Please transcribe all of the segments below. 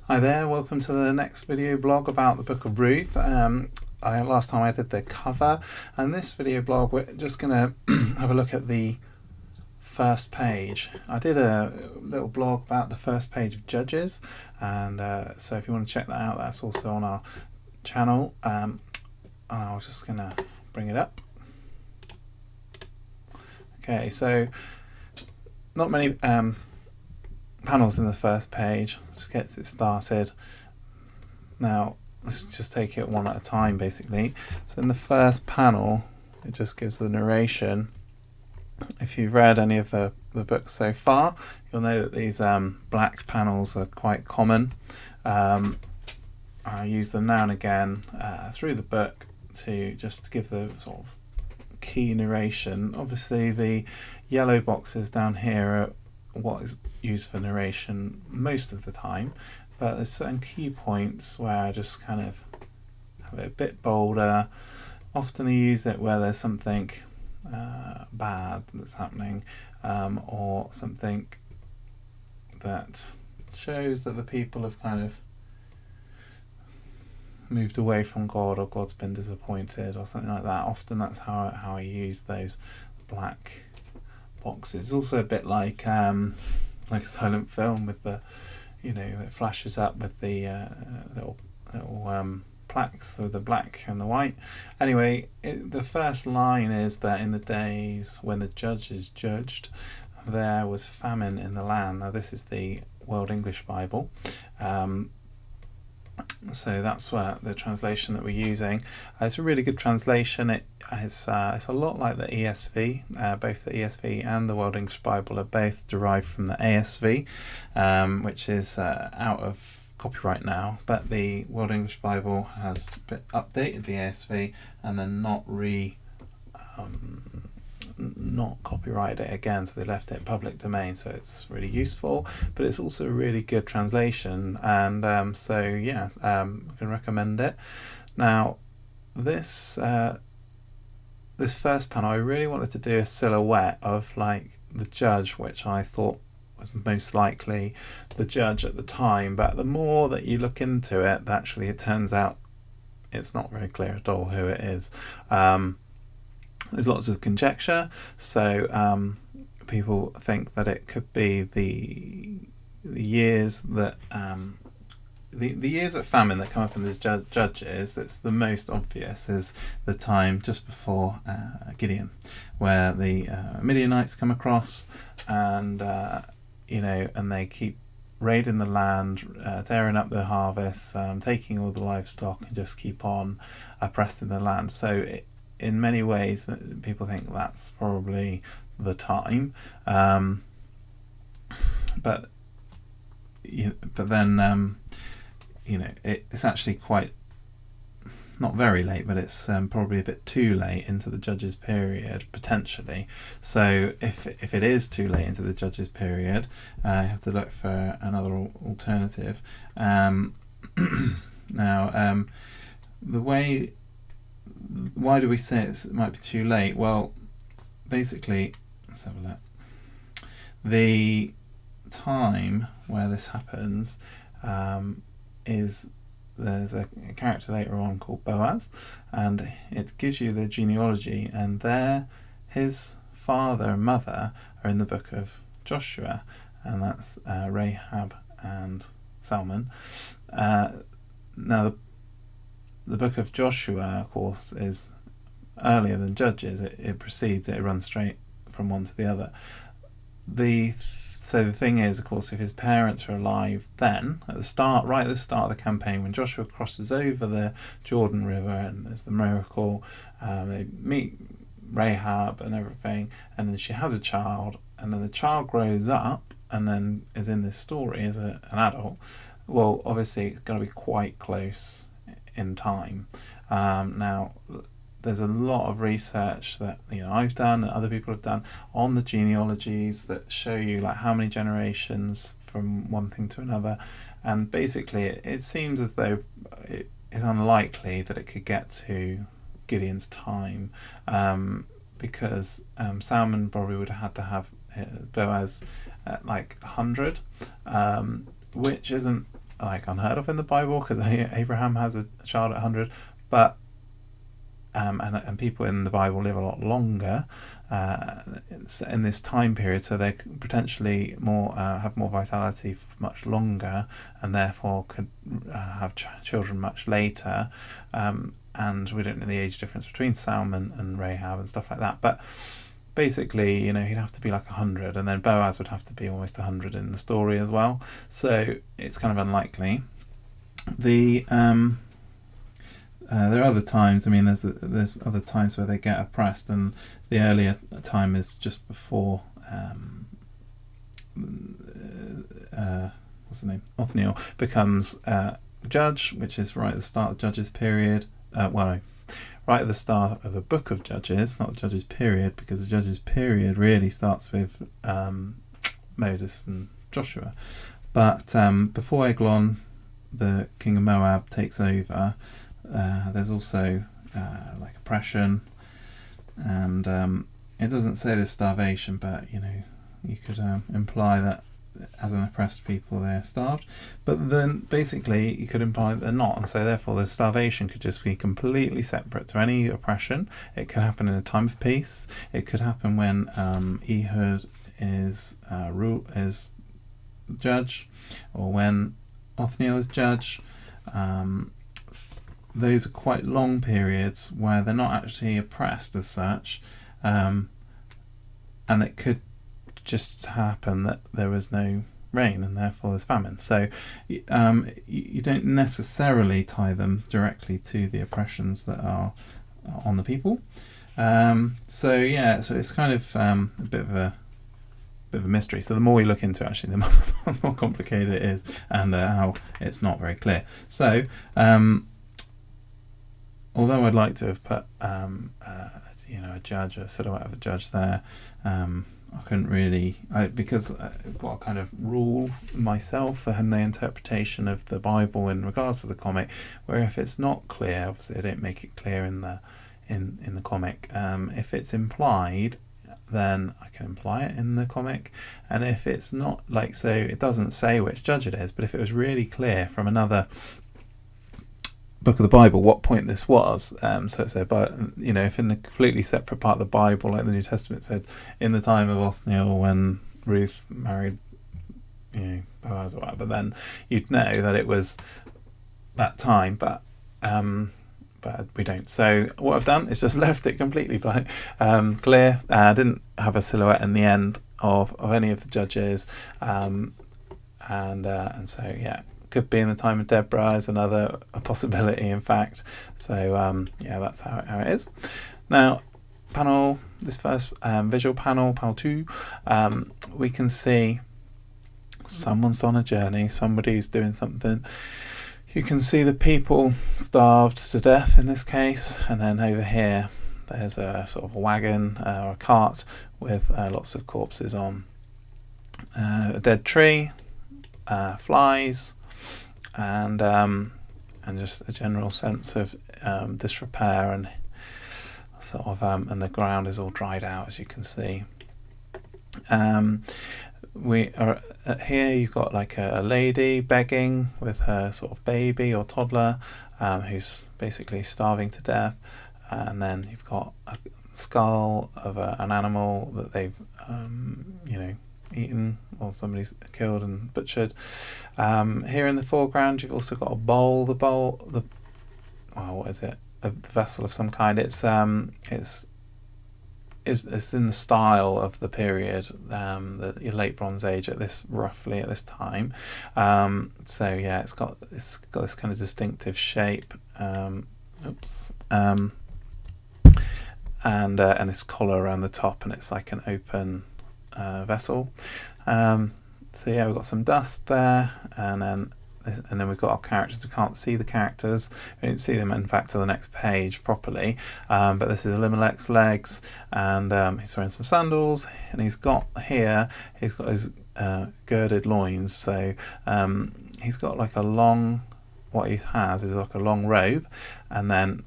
Hi there, welcome to the next video blog about the Book of Ruth. Last time I did the cover, and this video blog we're just going to have a look at the first page. I did a little blog about the first page of Judges, and so if you want to check that out, that's also on our channel. And I was just going to bring it up. Okay, so not many panels in the first page, just gets it started. Now let's just take it one at a time basically. So in the first panel it just gives the narration. If you've read any of the books so far, you'll know that these black panels are quite common. I use them now and again through the book to just give the sort of key narration. Obviously the yellow boxes down here are what is used for narration most of the time, but there's certain key points where I just kind of have it a bit bolder. Often I use it where there's something bad that's happening, or something that shows that the people have kind of moved away from God, or God's been disappointed, or something like that. Often that's how I use those black boxes. It's also a bit like a silent film with the, it flashes up with the little plaques with the black and the white. Anyway, the first line is that in the days when the judges judged, there was famine in the land. Now this is the World English Bible. So that's the translation that we're using. It's a really good translation. It's a lot like the ESV. Both the ESV and the World English Bible are both derived from the ASV, which is out of copyright now. But the World English Bible has updated the ASV and then not copyrighted it again, so they left it public domain, so it's really useful, but it's also a really good translation, and I can recommend it. Now this first panel, I really wanted to do a silhouette of like the judge, which I thought was most likely the judge at the time, but the more that you look into it, actually it turns out it's not very clear at all who it is. There's lots of conjecture, so people think that it could be the years that the years of famine that come up in the Judges. That's the most obvious, is the time just before Gideon, where the Midianites come across, and and they keep raiding the land, tearing up the harvests, taking all the livestock, and just keep on oppressing the land. So in many ways, people think that's probably the time, but then it's actually quite not very late, but it's probably a bit too late into the Judges period potentially. So if it is too late into the Judges period, you have to look for another alternative. Now, why do we say it might be too late? Well, basically, let's have a look. The time where this happens is there's a character later on called Boaz, and it gives you the genealogy, and there his father and mother are in the book of Joshua, and that's Rahab and Salmon. Now the book of Joshua, of course, is earlier than Judges. It precedes it runs straight from one to the other. So the thing is, of course, if his parents are alive then, right at the start of the campaign, when Joshua crosses over the Jordan River and there's the miracle, they meet Rahab and everything, and then she has a child, and then the child grows up and then is in this story as an adult. Well, obviously it's going to be quite close in time. Now there's a lot of research that I've done and other people have done on the genealogies that show you like how many generations from one thing to another, and basically it seems as though it is unlikely that it could get to Gideon's time, because Salmon probably would have had to have Boaz at like 100, which isn't like unheard of in the Bible, because Abraham has a child at 100, but and people in the Bible live a lot longer in this time period, so they could potentially have more vitality for much longer, and therefore could have children much later. And we don't know the age difference between Sam and Rahab and stuff like that, but basically, he'd have to be like 100, and then Boaz would have to be almost 100 in the story as well. So it's kind of unlikely. There are other times. I mean, there's other times where they get oppressed, and the earlier time is just before what's the name? Othniel becomes judge, which is right at the start of Judges period. Right at the start of the Book of Judges, not the Judges period, because the Judges period really starts with Moses and Joshua. But before Eglon, the king of Moab, takes over, there's also like oppression, and it doesn't say there's starvation, but you could imply that as an oppressed people they're starved, but then basically you could imply that they're not, and so therefore the starvation could just be completely separate to any oppression. It could happen in a time of peace. It could happen when Ehud is judge, or when Othniel is judge. Those are quite long periods where they're not actually oppressed as such, and it could just happen that there was no rain and therefore there's famine. So you don't necessarily tie them directly to the oppressions that are on the people. So it's kind of a bit of a mystery. So the more we look into it, actually, the more complicated it is, and how it's not very clear. So although I'd like to have put a judge, a silhouette of a judge there, I couldn't really, because I've got a kind of rule myself for the interpretation of the Bible in regards to the comic, where if it's not clear, obviously I don't make it clear in the comic. If it's implied, then I can imply it in the comic, and if it's not, so it doesn't say which judge it is, but if it was really clear from another book of the Bible what point this was, so it said, but if in a completely separate part of the Bible, like the New Testament said, in the time of Othniel when Ruth married Boaz or whatever, then you'd know that it was that time, but we don't. So what I've done is just left it completely blank, clear. I didn't have a silhouette in the end of any of the judges, and so could be in the time of Deborah is a possibility, in fact. So that's how it is. Now, this first visual panel 2, we can see someone's on a journey, somebody's doing something. You can see the people starved to death in this case, and then over here there's a sort of a wagon or a cart with lots of corpses on, a dead tree, flies, and just a general sense of disrepair, and sort of and the ground is all dried out, as you can see. We are here. You've got like a lady begging with her sort of baby or toddler, who's basically starving to death, and then you've got a skull of an animal that they've eaten, or somebody's killed and butchered. Here in the foreground, you've also got a bowl. What is it? A vessel of some kind. It's in the style of the period, the late Bronze Age roughly at this time. It's got this kind of distinctive shape. And its collar around the top, and it's like an open vessel. We've got some dust there, and then we've got our characters. We can't see the characters. We don't see them, in fact, to the next page properly. But this is Elimelech's legs, and he's wearing some sandals, and he's got his girded loins. So he's got like a long. What he has is like a long robe, and then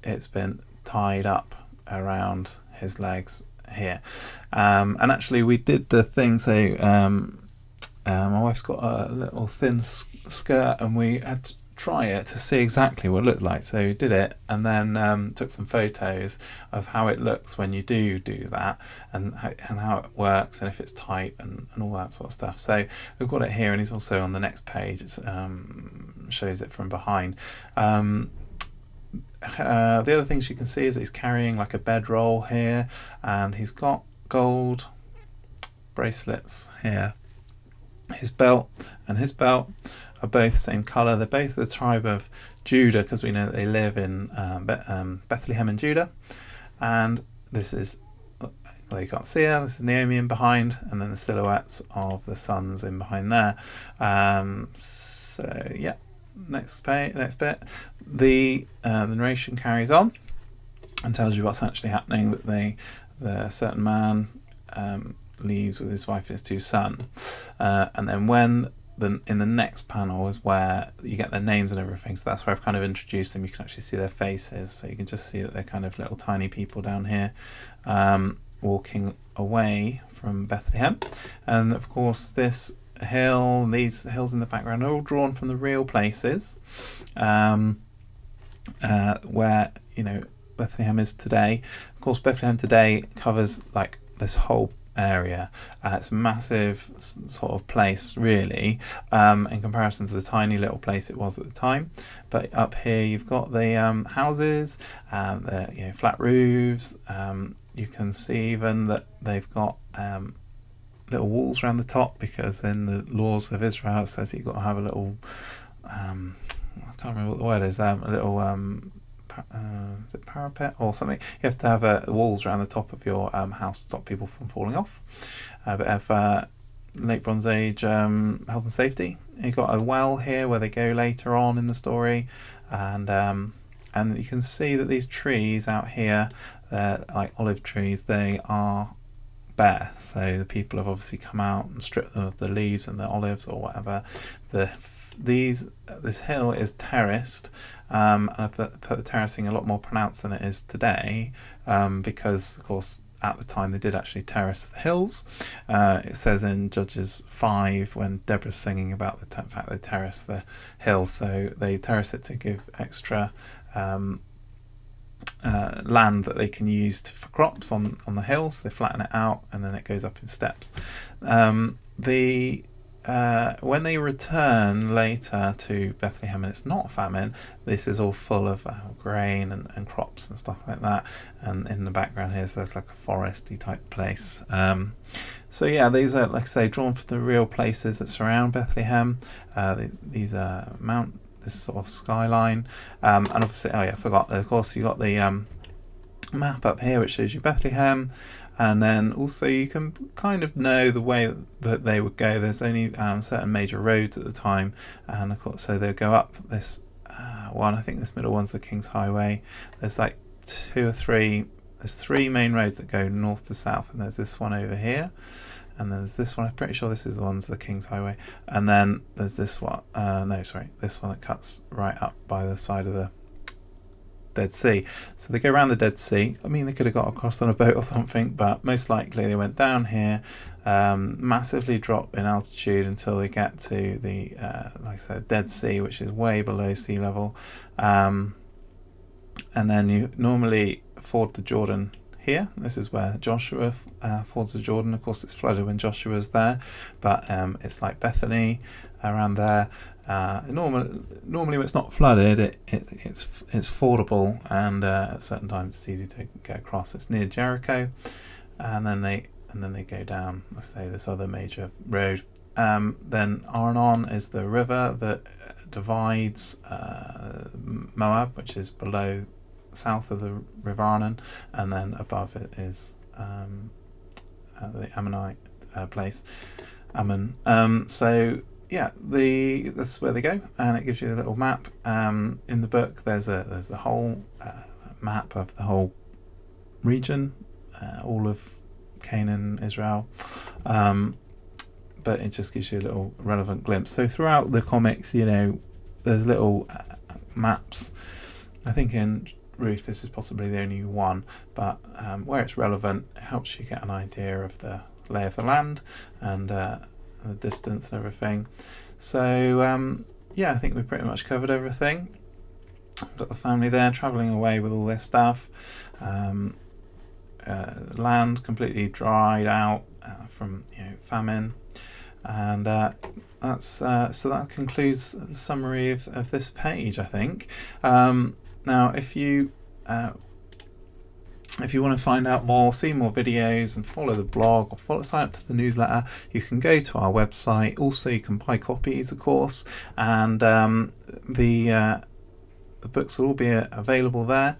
it's been tied up around his legs here. And actually, we did the thing. So my wife's got a little thin skirt, and we had to try it to see exactly what it looked like. So we did it, and then took some photos of how it looks when you do that, and how it works, and if it's tight, and all that sort of stuff. So we've got it here, and he's also on the next page. It shows it from behind. The other things you can see is that he's carrying like a bedroll here, and he's got gold bracelets here. His belt and his belt are both the same colour. They're both the tribe of Judah, because we know that they live in Bethlehem in Judah. And this is, well, you can't see her, this is Naomi in behind, and then the silhouettes of the sons in behind there. So yeah, next bit. The narration carries on and tells you what's actually happening, that the certain man leaves with his wife and his two sons, and then in the next panel is where you get their names and everything. So that's where I've kind of introduced them. You can actually see their faces, so you can just see that they're kind of little tiny people down here, walking away from Bethlehem. And of course these hills in the background are all drawn from the real places where Bethlehem is today. Of course, Bethlehem today covers like this whole area. It's a massive sort of place, really, in comparison to the tiny little place it was at the time. But up here you've got the houses, the flat roofs. You can see even that they've got little walls around the top, because in the laws of Israel it says you've got to have a little I can't remember what the word is, a little is it parapet or something? You have to have walls around the top of your house to stop people from falling off. But of late Bronze Age health and safety. You've got a well here where they go later on in the story, and you can see that these trees out here, like olive trees, they are bare. So the people have obviously come out and stripped them of the leaves and the olives or whatever. This hill is terraced, and I put the terracing a lot more pronounced than it is today, because of course at the time they did actually terrace the hills. It says in Judges 5, when Deborah's singing about the fact they terrace the hill, so they terrace it to give extra land that they can use for crops on the hills. They flatten it out, and then it goes up in steps. When they return later to Bethlehem and it's not famine, this is all full of grain and crops and stuff like that. And in the background here, so there's like a foresty type place. So yeah, these are, like I say, drawn from the real places that surround Bethlehem. These are this sort of skyline, and obviously, I forgot. Of course, you got the map up here which shows you Bethlehem. And then also you can kind of know the way that they would go. There's only certain major roads at the time, and of course, so they'll go up this one. I think this middle one's the King's Highway. There's like there's three main roads that go north to south, and there's this one over here, and there's this one. I'm pretty sure this is the King's Highway. And then there's this one. This one that cuts right up by the side of the Dead Sea. So they go around the Dead Sea. I mean, they could have got across on a boat or something, but most likely they went down here, massively drop in altitude until they get to the, like I said, Dead Sea, which is way below sea level. And then you normally ford the Jordan here. This is where Joshua fords the Jordan. Of course, it's flooded when Joshua's there, but it's like Bethany around there. Normally when it's not flooded, it's fordable, and at certain times it's easy to get across. It's near Jericho, and then they go down, let's say, this other major road. Then Arnon is the river that divides Moab, which is south of the River Arnon, and then above it is the Ammonite place, Ammon. So yeah, that's where they go, and it gives you a little map. In the book, there's the whole map of the whole region, all of Canaan, Israel, but it just gives you a little relevant glimpse. So throughout the comics, there's little maps. I think in Ruth this is possibly the only one, but where it's relevant, it helps you get an idea of the lay of the land, and the distance and everything. So yeah, I think we've pretty much covered everything. Got the family there travelling away with all their stuff. Land completely dried out from famine, and that's so that concludes the summary of this page, I think. Now, if you want to find out more, see more videos, and follow the blog or sign up to the newsletter, you can go to our website. Also, you can buy copies, of course, and the books will all be available there.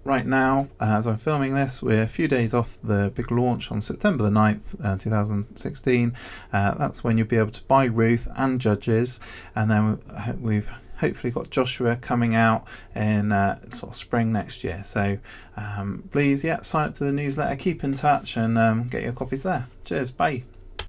Right now, as I'm filming this, we're a few days off the big launch on September the 9th, 2016. That's when you'll be able to buy Ruth and Judges, and then we've hopefully got Joshua coming out in sort of spring next year. So please, sign up to the newsletter, keep in touch, and get your copies there. Cheers, bye.